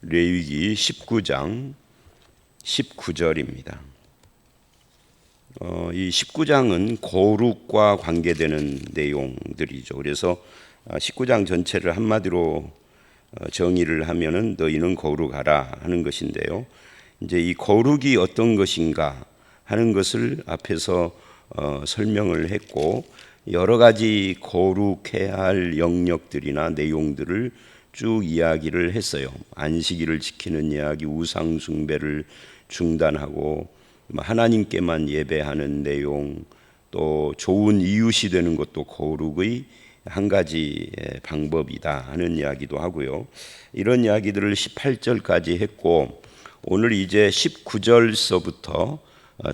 레위기 19장 19절입니다. 이 19장은 거룩과 관계되는 내용들이죠. 그래서 19장 전체를 한마디로 정의를 하면은 너희는 거룩하라 하는 것인데요. 이제 이 거룩이 어떤 것인가 하는 것을 앞에서 설명을 했고, 여러 가지 거룩해야 할 영역들이나 내용들을 쭉 이야기를 했어요. 안식일을 지키는 이야기, 우상 숭배를 중단하고 하나님께만 예배하는 내용, 또 좋은 이웃이 되는 것도 거룩의 한 가지 방법이다 하는 이야기도 하고요. 이런 이야기들을 18절까지 했고, 오늘 이제 19절서부터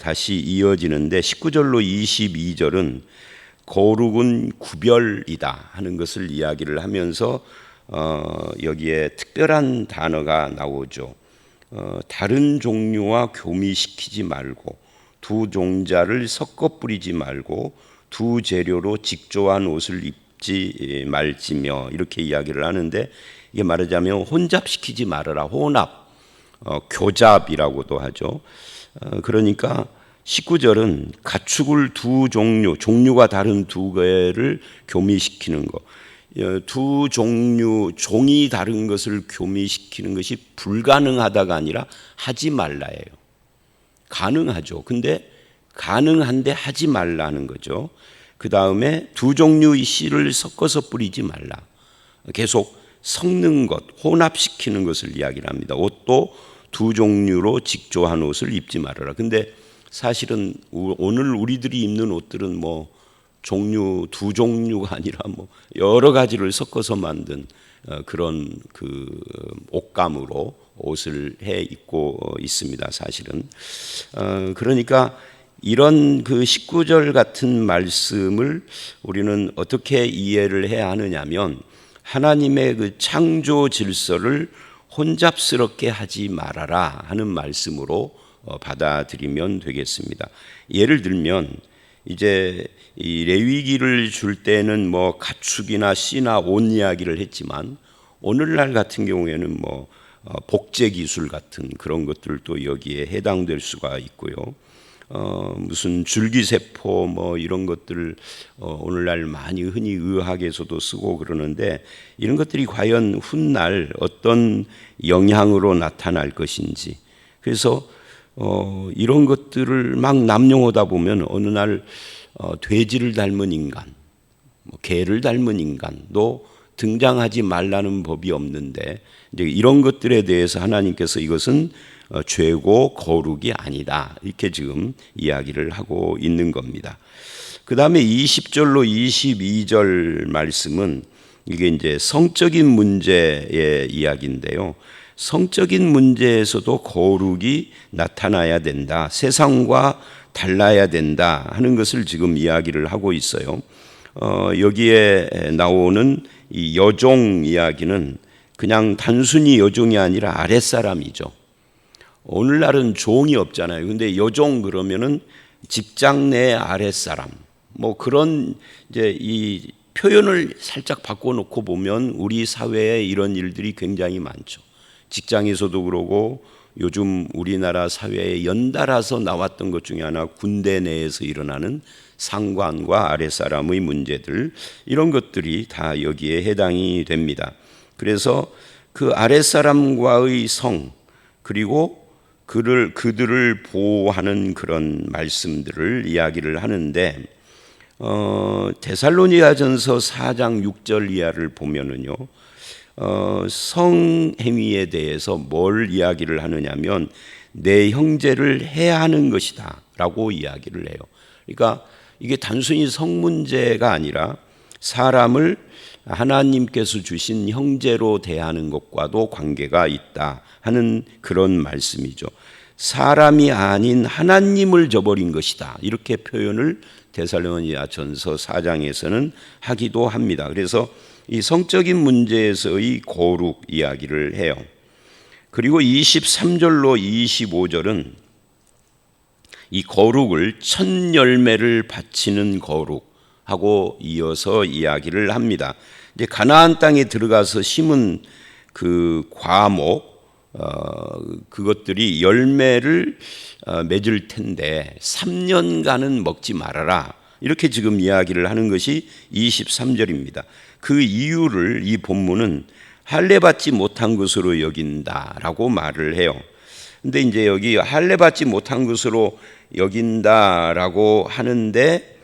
다시 이어지는데, 19절로 22절은 거룩은 구별이다 하는 것을 이야기를 하면서 여기에 특별한 단어가 나오죠. 다른 종류와 교미시키지 말고, 두 종자를 섞어 뿌리지 말고, 두 재료로 직조한 옷을 입지 말지며, 이렇게 이야기를 하는데, 이게 말하자면 혼잡시키지 말아라. 혼합, 교잡이라고도 하죠. 그러니까 19절은 가축을 두 종류가 다른 두 개를 교미시키는 것, 두 종류, 종이 다른 것을 교미시키는 것이 불가능하다가 아니라 하지 말라예요. 가능하죠. 근데 가능한데 하지 말라는 거죠. 그 다음에 두 종류의 씨를 섞어서 뿌리지 말라. 계속 섞는 것, 혼합시키는 것을 이야기를 합니다. 옷도 두 종류로 직조한 옷을 입지 말아라. 근데 사실은 오늘 우리들이 입는 옷들은 두 종류가 아니라 여러 가지를 섞어서 만든 그런 그 옷감으로 옷을 해 입고 있습니다. 사실은. 그러니까 이런 그 19절 같은 말씀을 우리는 어떻게 이해를 해야 하느냐면, 하나님의 그 창조 질서를 혼잡스럽게 하지 말아라 하는 말씀으로 받아들이면 되겠습니다. 예를 들면 이제 이 레위기를 줄 때는 가축이나 씨나 옷 이야기를 했지만, 오늘날 같은 경우에는 복제 기술 같은 그런 것들도 여기에 해당될 수가 있고요. 무슨 줄기세포 이런 것들 오늘날 많이 흔히 의학에서도 쓰고 그러는데, 이런 것들이 과연 훗날 어떤 영향으로 나타날 것인지, 그래서 이런 것들을 막 남용하다 보면 어느 날 돼지를 닮은 인간, 개를 닮은 인간도 등장하지 말라는 법이 없는데, 이제 이런 것들에 대해서 하나님께서 이것은 죄고 거룩이 아니다, 이렇게 지금 이야기를 하고 있는 겁니다. 그 다음에 20절로 22절 말씀은 이게 이제 성적인 문제의 이야기인데요. 성적인 문제에서도 거룩이 나타나야 된다, 세상과 달라야 된다 하는 것을 지금 이야기를 하고 있어요. 여기에 나오는 이 여종 이야기는 그냥 단순히 여종이 아니라 아랫사람이죠. 오늘날은 종이 없잖아요. 근데 여종 그러면은 직장 내 아랫사람, 그런 이제 이 표현을 살짝 바꿔놓고 보면 우리 사회에 이런 일들이 굉장히 많죠. 직장에서도 그러고, 요즘 우리나라 사회에 연달아서 나왔던 것 중에 하나, 군대 내에서 일어나는 상관과 아랫사람의 문제들, 이런 것들이 다 여기에 해당이 됩니다. 그래서 그 아랫사람과의 성, 그리고 그들을 보호하는 그런 말씀들을 이야기를 하는데, 데살로니가전서 4장 6절 이하를 보면은요, 성행위에 대해서 뭘 이야기를 하느냐면, 내 형제를 해야 하는 것이다 라고 이야기를 해요. 그러니까 이게 단순히 성 문제가 아니라 사람을 하나님께서 주신 형제로 대하는 것과도 관계가 있다 하는 그런 말씀이죠. 사람이 아닌 하나님을 저버린 것이다, 이렇게 표현을 데살로니가전서 4장에서는 하기도 합니다. 그래서 이 성적인 문제에서의 거룩 이야기를 해요. 그리고 23절로 25절은 이 거룩을 첫 열매를 바치는 거룩하고 이어서 이야기를 합니다. 이제 가나안 땅에 들어가서 심은 그 과목 그것들이 열매를 맺을 텐데 3년간은 먹지 말아라. 이렇게 지금 이야기를 하는 것이 23절입니다. 그 이유를 이 본문은 할례받지 못한 것으로 여긴다라고 말을 해요. 근데 이제 여기 할례받지 못한 것으로 여긴다라고 하는데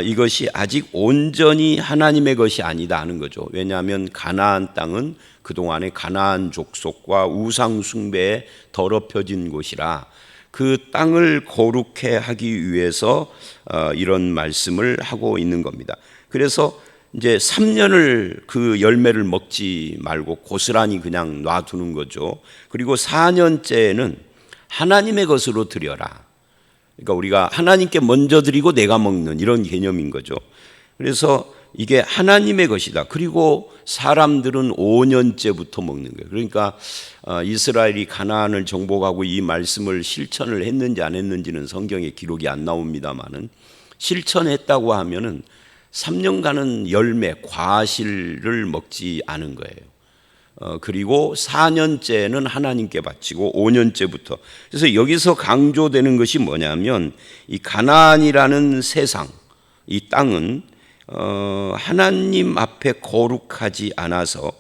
이것이 아직 온전히 하나님의 것이 아니다 하는 거죠. 왜냐하면 가나안 땅은 그동안의 가나안 족속과 우상 숭배에 더럽혀진 곳이라 그 땅을 거룩해 하기 위해서 이런 말씀을 하고 있는 겁니다. 그래서 이제 3년을 그 열매를 먹지 말고 고스란히 그냥 놔두는 거죠. 그리고 4년째는 하나님의 것으로 드려라. 그러니까 우리가 하나님께 먼저 드리고 내가 먹는 이런 개념인 거죠. 그래서 이게 하나님의 것이다. 그리고 사람들은 5년째부터 먹는 거예요. 그러니까 이스라엘이 가나안을 정복하고 이 말씀을 실천을 했는지 안 했는지는 성경에 기록이 안 나옵니다만은 실천했다고 하면은 3년간은 열매, 과실을 먹지 않은 거예요. 그리고 4년째는 하나님께 바치고 5년째부터. 그래서 여기서 강조되는 것이 뭐냐면 이 가나안이라는 세상, 이 땅은 하나님 앞에 거룩하지 않아서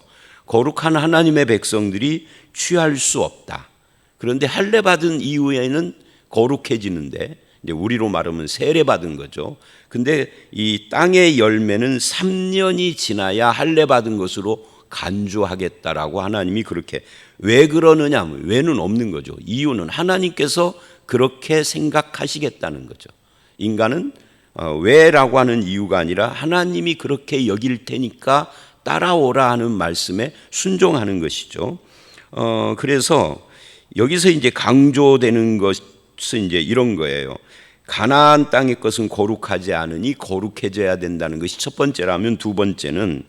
거룩한 하나님의 백성들이 취할 수 없다. 그런데 할례 받은 이후에는 거룩해지는데 이제 우리로 말하면 세례 받은 거죠. 근데 이 땅의 열매는 3년이 지나야 할례 받은 것으로 간주하겠다라고 하나님이 그렇게 왜 그러느냐? 왜는 없는 거죠. 이유는 하나님께서 그렇게 생각하시겠다는 거죠. 인간은 왜라고 하는 이유가 아니라 하나님이 그렇게 여길 테니까 따라오라 하는 말씀에 순종하는 것이죠. 그래서 여기서 이제 강조되는 것은 이제 이런 거예요. 가나안 땅의 것은 거룩하지 않으니 거룩해져야 된다는 것이 첫 번째라면, 두 번째는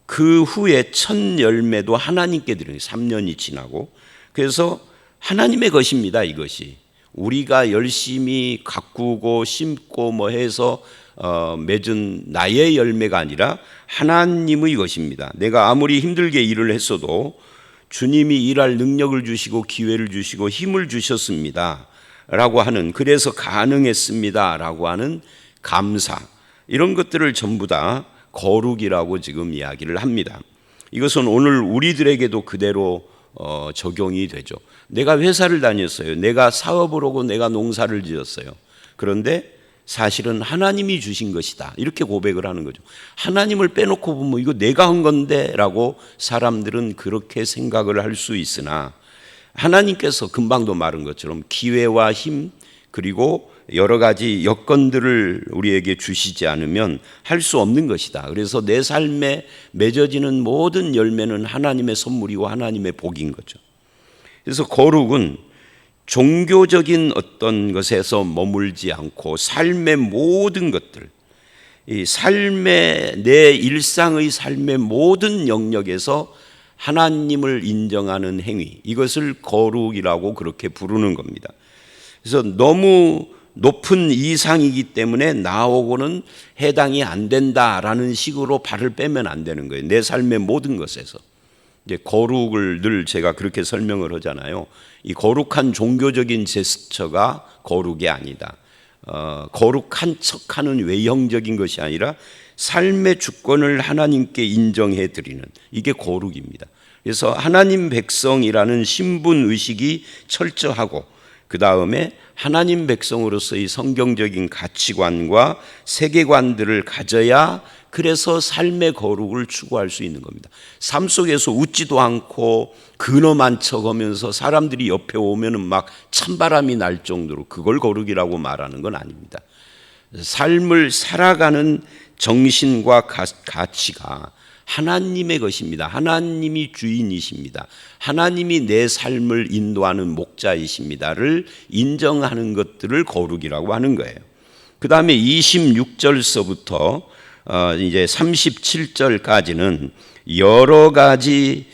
그 후에 첫 열매도 하나님께 드리는 3년이 지나고, 그래서 하나님의 것입니다. 이것이 우리가 열심히 가꾸고 심고 뭐 해서 맺은 나의 열매가 아니라 하나님의 것입니다. 내가 아무리 힘들게 일을 했어도 주님이 일할 능력을 주시고 기회를 주시고 힘을 주셨습니다 라고 하는, 그래서 가능했습니다 라고 하는 감사, 이런 것들을 전부 다 거룩이라고 지금 이야기를 합니다. 이것은 오늘 우리들에게도 그대로 적용이 되죠. 내가 회사를 다녔어요. 내가 사업을 하고 내가 농사를 지었어요. 그런데 사실은 하나님이 주신 것이다, 이렇게 고백을 하는 거죠. 하나님을 빼놓고 보면 이거 내가 한 건데 라고 사람들은 그렇게 생각을 할 수 있으나, 하나님께서 금방도 말한 것처럼 기회와 힘 그리고 여러 가지 여건들을 우리에게 주시지 않으면 할 수 없는 것이다. 그래서 내 삶에 맺어지는 모든 열매는 하나님의 선물이고 하나님의 복인 거죠. 그래서 거룩은 종교적인 어떤 것에서 머물지 않고 삶의 모든 것들, 이 삶의 내 일상의 삶의 모든 영역에서 하나님을 인정하는 행위, 이것을 거룩이라고 그렇게 부르는 겁니다. 그래서 너무 높은 이상이기 때문에 나하고는 해당이 안 된다라는 식으로 발을 빼면 안 되는 거예요. 내 삶의 모든 것에서. 이제 거룩을 늘 제가 그렇게 설명을 하잖아요. 이 거룩한 종교적인 제스처가 거룩이 아니다. 거룩한 척하는 외형적인 것이 아니라 삶의 주권을 하나님께 인정해 드리는, 이게 거룩입니다. 그래서 하나님 백성이라는 신분 의식이 철저하고, 그 다음에 하나님 백성으로서의 성경적인 가치관과 세계관들을 가져야, 그래서 삶의 거룩을 추구할 수 있는 겁니다. 삶 속에서 웃지도 않고 근엄한 척하면서 사람들이 옆에 오면은 막 찬바람이 날 정도로 그걸 거룩이라고 말하는 건 아닙니다. 삶을 살아가는 정신과 가치가 하나님의 것입니다. 하나님이 주인이십니다. 하나님이 내 삶을 인도하는 목자이십니다를 인정하는 것들을 거룩이라고 하는 거예요. 그 다음에 26절서부터 이제 37절까지는 여러 가지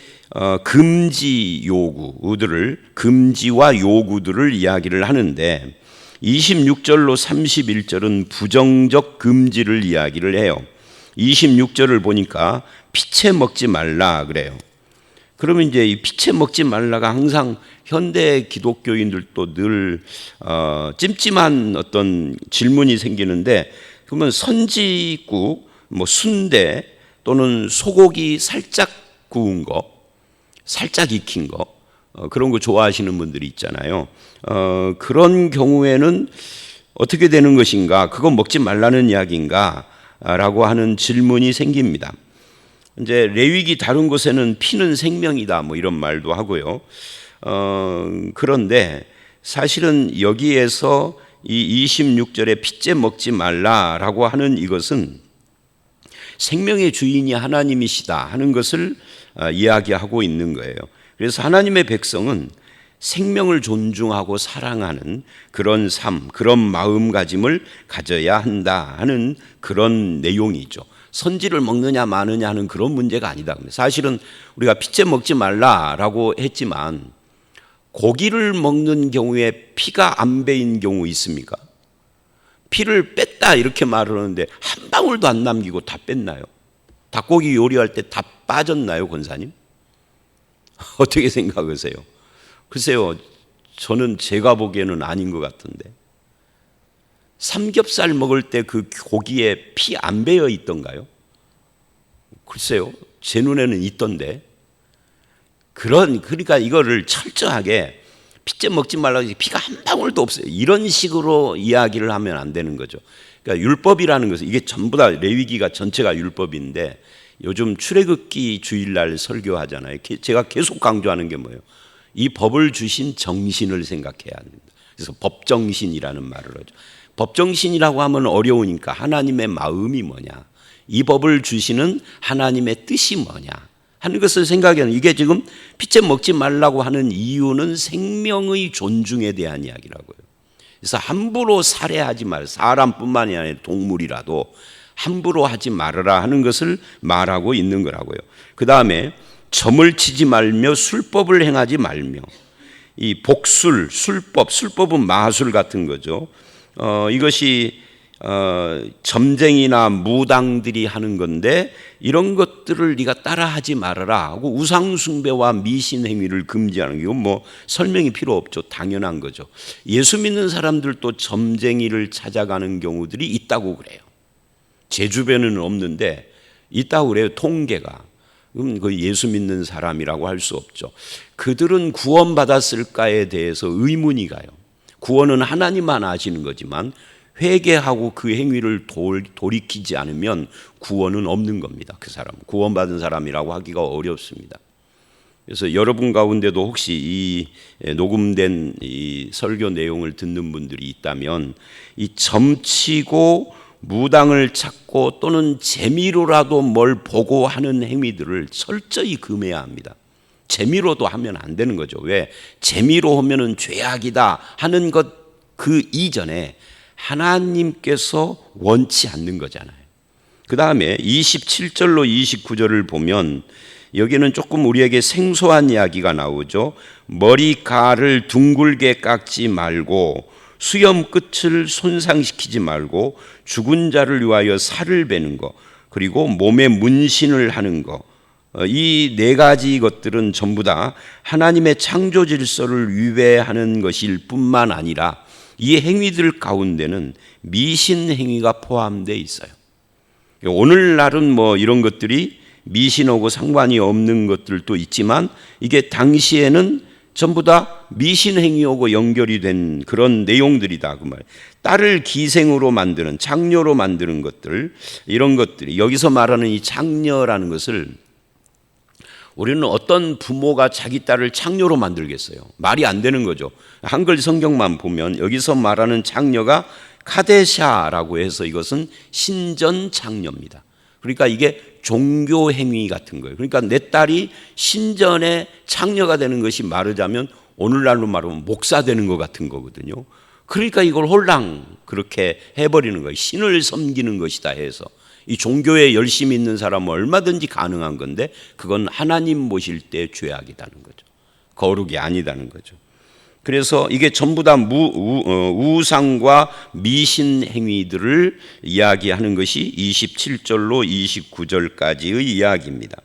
금지 요구들을, 금지와 요구들을 이야기를 하는데, 26절로 31절은 부정적 금지를 이야기를 해요. 26절을 보니까 피채 먹지 말라 그래요. 그러면 이제 이 피채 먹지 말라가 항상 현대 기독교인들도 늘 찜찜한 어떤 질문이 생기는데, 그러면 선지국, 뭐 순대 또는 소고기 살짝 구운 거, 살짝 익힌 거, 그런 거 좋아하시는 분들이 있잖아요. 그런 경우에는 어떻게 되는 것인가? 그건 먹지 말라는 이야기인가? 라고 하는 질문이 생깁니다. 이제 레위기 다른 곳에는 피는 생명이다 뭐 이런 말도 하고요. 그런데 사실은 여기에서 이 26절에 피째 먹지 말라라고 하는 이것은 생명의 주인이 하나님이시다 하는 것을 이야기하고 있는 거예요. 그래서 하나님의 백성은 생명을 존중하고 사랑하는 그런 삶, 그런 마음가짐을 가져야 한다 하는 그런 내용이죠. 선지를 먹느냐 마느냐 하는 그런 문제가 아니다. 사실은 우리가 피째 먹지 말라라고 했지만 고기를 먹는 경우에 피가 안 배인 경우 있습니까? 피를 뺐다 이렇게 말을 하는데 한 방울도 안 남기고 다 뺐나요? 닭고기 요리할 때 다 빠졌나요, 권사님? 어떻게 생각하세요? 글쎄요, 저는 제가 보기에는 아닌 것 같은데. 삼겹살 먹을 때 그 고기에 피 안 배어 있던가요? 글쎄요, 제 눈에는 있던데. 그러니까 이거를 철저하게 피째 먹지 말라고 피가 한 방울도 없어요. 이런 식으로 이야기를 하면 안 되는 거죠. 그러니까 율법이라는 것은 이게 전부 다 레위기가 전체가 율법인데 요즘 출애굽기 주일날 설교하잖아요. 제가 계속 강조하는 게 뭐예요? 이 법을 주신 정신을 생각해야 합니다. 그래서 법정신이라는 말을 하죠. 법정신이라고 하면 어려우니까 하나님의 마음이 뭐냐, 이 법을 주시는 하나님의 뜻이 뭐냐 하는 것을 생각하는, 이게 지금 피째 먹지 말라고 하는 이유는 생명의 존중에 대한 이야기라고요. 그래서 함부로 살해하지 말, 사람뿐만이 아니라 동물이라도 함부로 하지 말아라 하는 것을 말하고 있는 거라고요. 그 다음에 점을 치지 말며 술법을 행하지 말며, 이 복술, 술법은 마술 같은 거죠. 이것이 점쟁이나 무당들이 하는 건데 이런 것들을 네가 따라하지 말아라 하고 우상 숭배와 미신 행위를 금지하는 게, 이건 뭐 설명이 필요 없죠. 당연한 거죠. 예수 믿는 사람들도 점쟁이를 찾아가는 경우들이 있다고 그래요. 제 주변에는 없는데 있다고 그래요. 통계가. 그럼 그 예수 믿는 사람이라고 할 수 없죠. 그들은 구원받았을까에 대해서 의문이 가요. 구원은 하나님만 아시는 거지만 회개하고 그 행위를 돌이키지 않으면 구원은 없는 겁니다. 그 사람, 구원받은 사람이라고 하기가 어렵습니다. 그래서 여러분 가운데도 혹시 이 녹음된 이 설교 내용을 듣는 분들이 있다면 이 점치고 무당을 찾고 또는 재미로라도 뭘 보고 하는 행위들을 철저히 금해야 합니다. 재미로도 하면 안 되는 거죠. 왜? 재미로 하면은 죄악이다 하는 것 그 이전에 하나님께서 원치 않는 거잖아요. 그 다음에 27절로 29절을 보면 여기는 조금 우리에게 생소한 이야기가 나오죠. 머리카락을 둥글게 깎지 말고 수염 끝을 손상시키지 말고 죽은 자를 위하여 살을 베는 것, 그리고 몸에 문신을 하는 것, 이 네 가지 것들은 전부 다 하나님의 창조 질서를 위배하는 것일 뿐만 아니라 이 행위들 가운데는 미신 행위가 포함되어 있어요. 오늘날은 뭐 이런 것들이 미신하고 상관이 없는 것들도 있지만 이게 당시에는 전부 다 미신 행위하고 연결이 된 그런 내용들이다 그 말. 딸을 기생으로 만드는, 창녀로 만드는 것들, 이런 것들이 여기서 말하는 이 창녀라는 것을, 우리는 어떤 부모가 자기 딸을 창녀로 만들겠어요? 말이 안 되는 거죠. 한글 성경만 보면 여기서 말하는 창녀가 카데샤라고 해서 이것은 신전 창녀입니다. 그러니까 이게 종교 행위 같은 거예요. 그러니까 내 딸이 신전의 창녀가 되는 것이 말하자면 오늘날로 말하면 목사 되는 것 같은 거거든요. 그러니까 이걸 홀랑 그렇게 해버리는 거예요. 신을 섬기는 것이다 해서. 이 종교에 열심히 있는 사람은 얼마든지 가능한 건데 그건 하나님 모실 때 죄악이라는 거죠. 거룩이 아니다는 거죠. 그래서 이게 전부 다 우상과 미신 행위들을 이야기하는 것이 27절로 29절까지의 이야기입니다.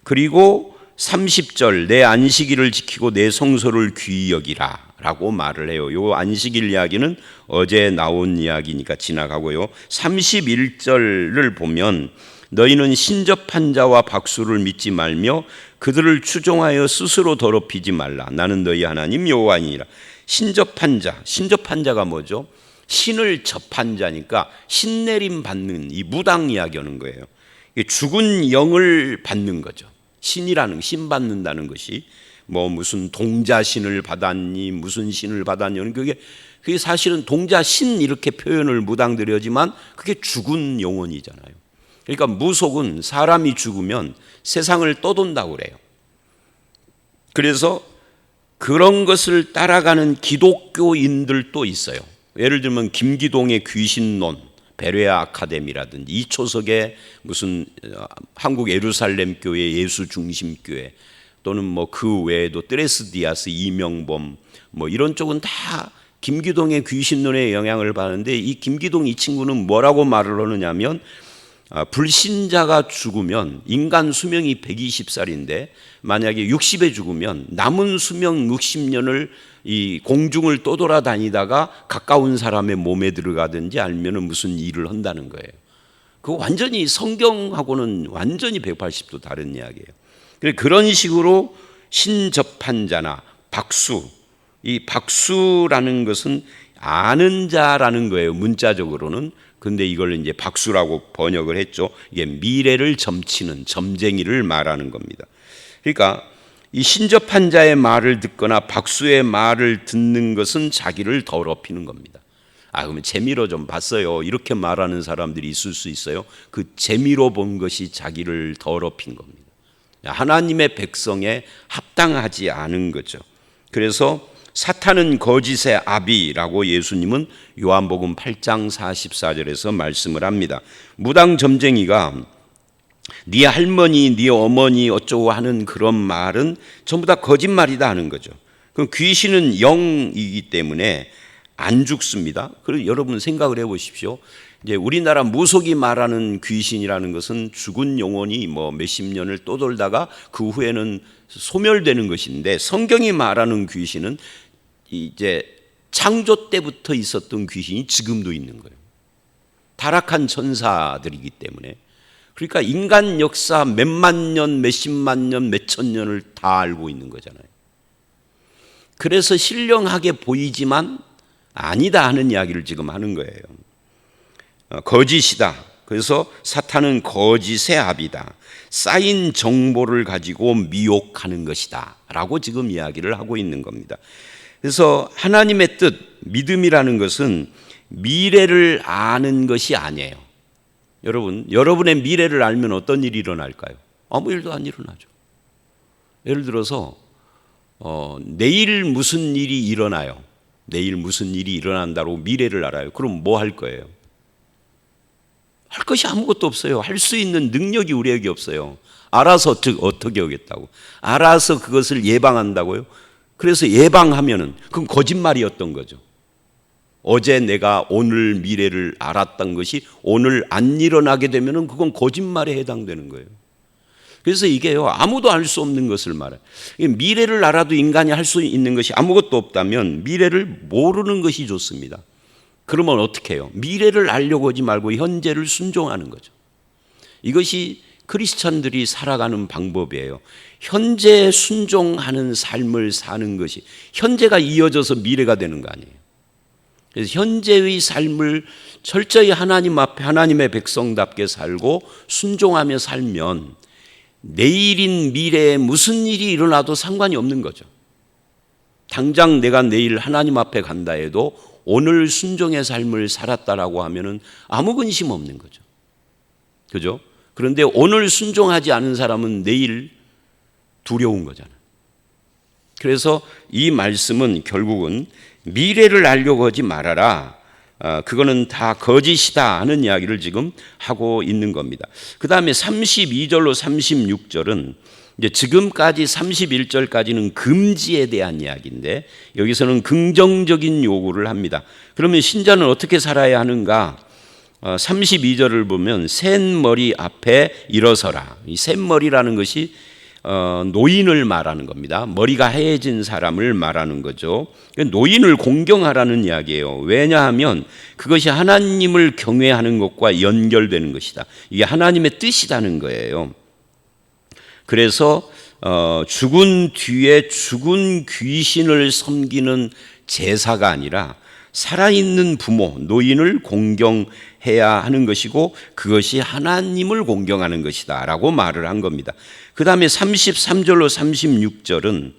그리고 30절 내 안식일을 지키고 내 성소를 귀히 여기라 라고 말을 해요. 요 안식일 이야기는 어제 나온 이야기니까 지나가고요. 31절을 보면 너희는 신접한 자와 박수를 믿지 말며 그들을 추종하여 스스로 더럽히지 말라. 나는 너희 하나님 여호와니라. 신접한 자가 뭐죠? 신을 접한 자니까 신내림 받는 이 무당 이야기하는 거예요. 죽은 영을 받는 거죠. 신이라는 신 받는다는 것이 뭐 무슨 동자신을 받았니 무슨 신을 받았니 그게 사실은 동자신 이렇게 표현을 무당들이 하지만 그게 죽은 영혼이잖아요. 그러니까 무속은 사람이 죽으면 세상을 떠돈다고 그래요. 그래서 그런 것을 따라가는 기독교인들도 있어요. 예를 들면 김기동의 귀신론, 베레아 아카데미라든지 이초석의 무슨 한국 예루살렘 교회 예수 중심 교회 또는 뭐 그 외에도 뜨레스 디아스, 이명범 뭐 이런 쪽은 다 김기동의 귀신론에 영향을 받는데 이 김기동 이 친구는 뭐라고 말을 하느냐면 불신자가 죽으면 인간 수명이 120살인데 만약에 60에 죽으면 남은 수명 60년을 이 공중을 떠돌아다니다가 가까운 사람의 몸에 들어가든지 아니면 무슨 일을 한다는 거예요. 그거 완전히 성경하고는 완전히 180도 다른 이야기예요. 그런 식으로 신접한 자나 박수, 이 박수라는 것은 아는 자라는 거예요. 문자적으로는. 근데 이걸 이제 박수라고 번역을 했죠. 이게 미래를 점치는 점쟁이를 말하는 겁니다. 그러니까 이 신접한 자의 말을 듣거나 박수의 말을 듣는 것은 자기를 더럽히는 겁니다. 그러면 재미로 좀 봤어요. 이렇게 말하는 사람들이 있을 수 있어요. 그 재미로 본 것이 자기를 더럽힌 겁니다. 하나님의 백성에 합당하지 않은 거죠. 그래서 사탄은 거짓의 아비라고 예수님은 요한복음 8장 44절에서 말씀을 합니다. 무당 점쟁이가 네 할머니, 네 어머니 어쩌고 하는 그런 말은 전부 다 거짓말이다 하는 거죠. 그럼 귀신은 영이기 때문에 안 죽습니다. 그리고 여러분 생각을 해보십시오. 이제 우리나라 무속이 말하는 귀신이라는 것은 죽은 영혼이 뭐 몇십 년을 떠돌다가 그 후에는 소멸되는 것인데 성경이 말하는 귀신은 이제 창조 때부터 있었던 귀신이 지금도 있는 거예요. 타락한 천사들이기 때문에. 그러니까 인간 역사 몇만 년, 몇십만 년, 몇천 년을 다 알고 있는 거잖아요. 그래서 신령하게 보이지만 아니다 하는 이야기를 지금 하는 거예요. 거짓이다. 그래서 사탄은 거짓의 아비다. 쌓인 정보를 가지고 미혹하는 것이다 라고 지금 이야기를 하고 있는 겁니다. 그래서 하나님의 뜻, 믿음이라는 것은 미래를 아는 것이 아니에요. 여러분의 미래를 알면 어떤 일이 일어날까요? 아무 일도 안 일어나죠. 예를 들어서 내일 무슨 일이 일어나요. 내일 무슨 일이 일어난다고 미래를 알아요. 그럼 뭐 할 거예요? 할 것이 아무것도 없어요. 할 수 있는 능력이 우리에게 없어요. 알아서 어떻게 하겠다고. 알아서 그것을 예방한다고요. 그래서 예방하면은 그건 거짓말이었던 거죠. 어제 내가 오늘 미래를 알았던 것이 오늘 안 일어나게 되면은 그건 거짓말에 해당되는 거예요. 그래서 이게요, 아무도 알 수 없는 것을 말해요. 미래를 알아도 인간이 할 수 있는 것이 아무것도 없다면 미래를 모르는 것이 좋습니다. 그러면 어떻게 해요? 미래를 알려고 하지 말고 현재를 순종하는 거죠. 이것이 크리스천들이 살아가는 방법이에요. 현재에 순종하는 삶을 사는 것이 현재가 이어져서 미래가 되는 거 아니에요. 그래서 현재의 삶을 철저히 하나님 앞에 하나님의 백성답게 살고 순종하며 살면 내일인 미래에 무슨 일이 일어나도 상관이 없는 거죠. 당장 내가 내일 하나님 앞에 간다 해도 오늘 순종의 삶을 살았다라고 하면은 아무 근심 없는 거죠. 그죠? 그런데 오늘 순종하지 않은 사람은 내일 두려운 거잖아요. 그래서 이 말씀은 결국은 미래를 알려고 하지 말아라. 그거는 다 거짓이다 하는 이야기를 지금 하고 있는 겁니다. 그 다음에 32절로 36절은 이제 지금까지 31절까지는 금지에 대한 이야기인데 여기서는 긍정적인 요구를 합니다. 그러면 신자는 어떻게 살아야 하는가? 32절을 보면 셋머리 앞에 일어서라. 이 셋머리라는 것이 노인을 말하는 겁니다. 머리가 하얘진 사람을 말하는 거죠. 노인을 공경하라는 이야기예요. 왜냐하면 그것이 하나님을 경외하는 것과 연결되는 것이다. 이게 하나님의 뜻이라는 거예요. 그래서 죽은 뒤에 죽은 귀신을 섬기는 제사가 아니라 살아있는 부모, 노인을 공경해야 하는 것이고 그것이 하나님을 공경하는 것이다 라고 말을 한 겁니다. 그 다음에 33절로 36절은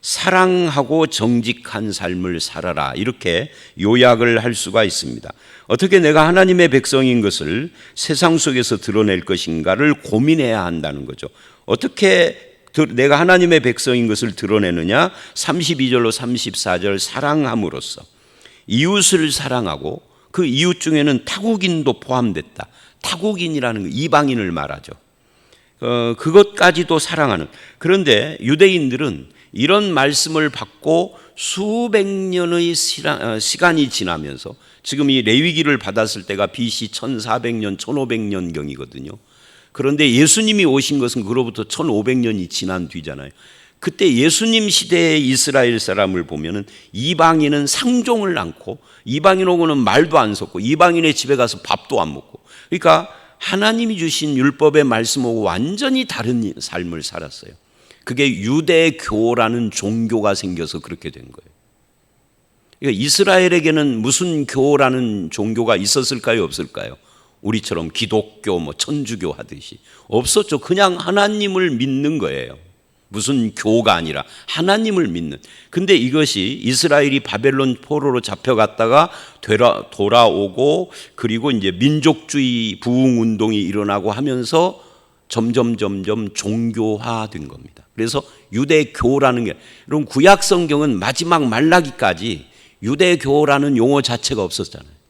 사랑하고 정직한 삶을 살아라 이렇게 요약을 할 수가 있습니다. 어떻게 내가 하나님의 백성인 것을 세상 속에서 드러낼 것인가를 고민해야 한다는 거죠. 어떻게 내가 하나님의 백성인 것을 드러내느냐? 32절로 34절 사랑함으로써 이웃을 사랑하고 그 이웃 중에는 타국인도 포함됐다. 타국인이라는 거, 이방인을 말하죠. 그것까지도 사랑하는. 그런데 유대인들은 이런 말씀을 받고 수백 년의 시간이 지나면서 지금 이 레위기를 받았을 때가 BC 1400년, 1500년경이거든요. 그런데 예수님이 오신 것은 그로부터 1500년이 지난 뒤잖아요. 그때 예수님 시대의 이스라엘 사람을 보면은 이방인은 상종을 않고 이방인하고는 말도 안 섞고 이방인의 집에 가서 밥도 안 먹고, 그러니까 하나님이 주신 율법의 말씀하고 완전히 다른 삶을 살았어요. 그게 유대교라는 종교가 생겨서 그렇게 된 거예요. 그러니까 이스라엘에게는 무슨 교라는 종교가 있었을까요? 없을까요? 우리처럼 기독교, 천주교 하듯이 없었죠. 그냥 하나님을 믿는 거예요. 무슨 교가 아니라 하나님을 믿는. 근데 이것이 이스라엘이 바벨론 포로로 잡혀갔다가 돌아오고 그리고 이제 민족주의 부흥 운동이 일어나고 하면서 점점 종교화된 겁니다. 그래서 유대교라는 게, 여러분 구약 성경은 마지막 말라기까지 유대교라는 용어 자체가 없었잖아요.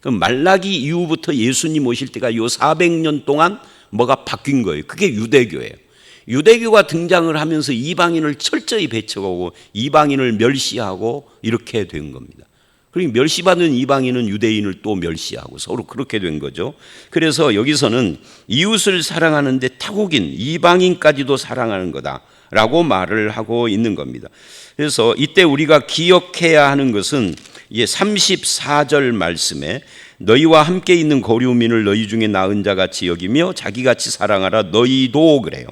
그럼 말라기 이후부터 예수님 오실 때가 요 400년 동안 뭐가 바뀐 거예요. 그게 유대교예요. 유대교가 등장을 하면서 이방인을 철저히 배척하고 이방인을 멸시하고 이렇게 된 겁니다. 그리고 멸시받은 이방인은 유대인을 또 멸시하고 서로 그렇게 된 거죠. 그래서 여기서는 이웃을 사랑하는데 타국인, 이방인까지도 사랑하는 거다라고 말을 하고 있는 겁니다. 그래서 이때 우리가 기억해야 하는 것은 이게 34절 말씀에 너희와 함께 있는 거류민을 너희 중에 나은 자같이 여기며 자기같이 사랑하라. 너희도 그래요.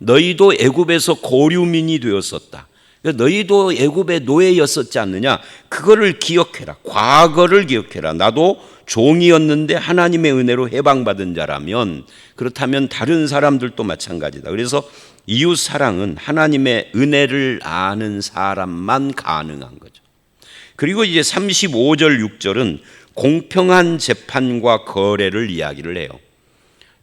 너희도 애굽에서 거류민이 되었었다. 너희도 애굽의 노예였었지 않느냐? 그거를 기억해라. 과거를 기억해라. 나도 종이었는데 하나님의 은혜로 해방받은 자라면, 그렇다면 다른 사람들도 마찬가지다. 그래서 이웃 사랑은 하나님의 은혜를 아는 사람만 가능한 거죠. 그리고 이제 35절 6절은 공평한 재판과 거래를 이야기를 해요.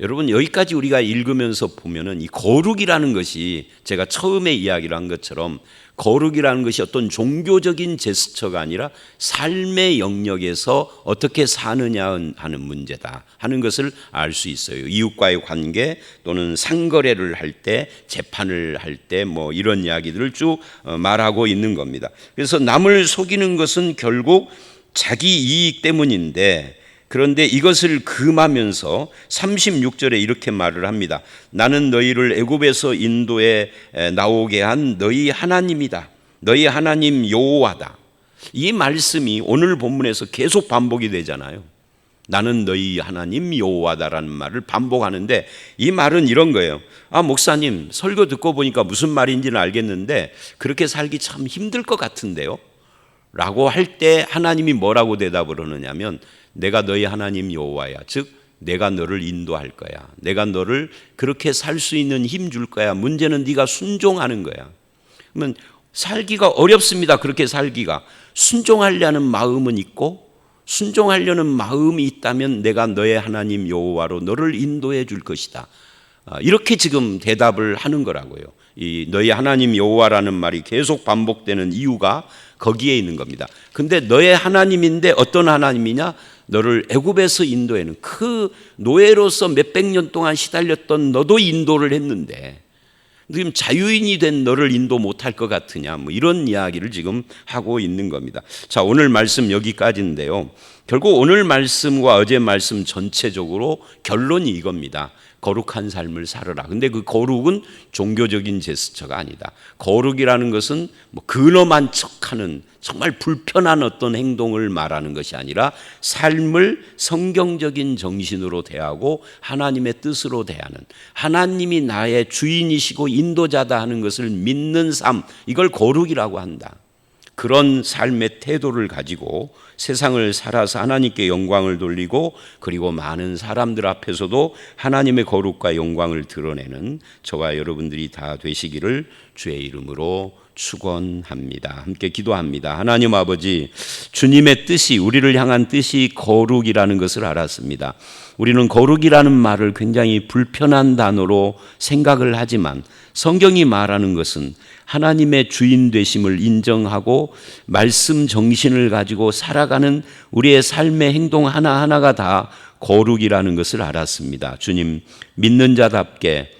여러분 여기까지 우리가 읽으면서 보면은 이 거룩이라는 것이 제가 처음에 이야기를 한 것처럼 거룩이라는 것이 어떤 종교적인 제스처가 아니라 삶의 영역에서 어떻게 사느냐 하는 문제다 하는 것을 알 수 있어요. 이웃과의 관계 또는 상거래를 할 때, 재판을 할 때 이런 이야기들을 쭉 말하고 있는 겁니다. 그래서 남을 속이는 것은 결국 자기 이익 때문인데, 그런데 이것을 금하면서 36절에 이렇게 말을 합니다. 나는 너희를 애굽에서 인도에 나오게 한 너희 하나님이다. 너희 하나님 여호와다. 이 말씀이 오늘 본문에서 계속 반복이 되잖아요. 나는 너희 하나님 여호와다라는 말을 반복하는데, 이 말은 이런 거예요. 목사님 설교 듣고 보니까 무슨 말인지는 알겠는데 그렇게 살기 참 힘들 것 같은데요 라고 할 때 하나님이 뭐라고 대답을 하느냐면, 내가 너희 하나님 여호와야. 즉 내가 너를 인도할 거야. 내가 너를 그렇게 살 수 있는 힘 줄 거야. 문제는 네가 순종하는 거야. 그러면 살기가 어렵습니다. 그렇게 살기가. 순종하려는 마음은 있고, 순종하려는 마음이 있다면 내가 너의 하나님 여호와로 너를 인도해 줄 것이다. 이렇게 지금 대답을 하는 거라고요. 이 너희 하나님 여호와라는 말이 계속 반복되는 이유가 거기에 있는 겁니다. 근데 너의 하나님인데 어떤 하나님이냐? 너를 애굽에서 인도해는, 그 노예로서 몇백 년 동안 시달렸던 너도 인도를 했는데 지금 자유인이 된 너를 인도 못할 것 같으냐, 이런 이야기를 지금 하고 있는 겁니다. 자, 오늘 말씀 여기까지인데요. 결국 오늘 말씀과 어제 말씀 전체적으로 결론이 이겁니다. 거룩한 삶을 살아라. 근데 그 거룩은 종교적인 제스처가 아니다. 거룩이라는 것은 뭐 근엄한 척하는 정말 불편한 어떤 행동을 말하는 것이 아니라 삶을 성경적인 정신으로 대하고 하나님의 뜻으로 대하는, 하나님이 나의 주인이시고 인도자다 하는 것을 믿는 삶, 이걸 거룩이라고 한다. 그런 삶의 태도를 가지고 세상을 살아서 하나님께 영광을 돌리고, 그리고 많은 사람들 앞에서도 하나님의 거룩과 영광을 드러내는 저와 여러분들이 다 되시기를 주의 이름으로 축원합니다. 함께 기도합니다. 하나님 아버지, 주님의 뜻이, 우리를 향한 뜻이 거룩이라는 것을 알았습니다. 우리는 거룩이라는 말을 굉장히 불편한 단어로 생각을 하지만 성경이 말하는 것은 하나님의 주인 되심을 인정하고 말씀 정신을 가지고 살아가는 우리의 삶의 행동 하나하나가 다 거룩이라는 것을 알았습니다. 주님, 믿는 자답게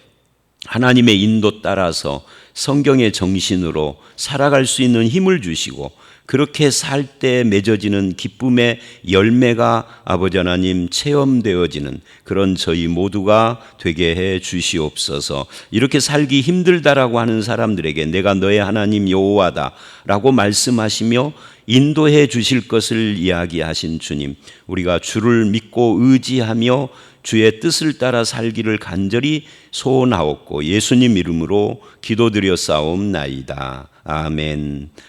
하나님의 인도 따라서 성경의 정신으로 살아갈 수 있는 힘을 주시고, 그렇게 살 때 맺어지는 기쁨의 열매가 아버지 하나님 체험되어지는 그런 저희 모두가 되게 해 주시옵소서. 이렇게 살기 힘들다라고 하는 사람들에게 내가 너의 하나님 여호와다 라고 말씀하시며 인도해 주실 것을 이야기하신 주님, 우리가 주를 믿고 의지하며 주의 뜻을 따라 살기를 간절히 소원하옵고 예수님 이름으로 기도드려 싸움나이다. 아멘.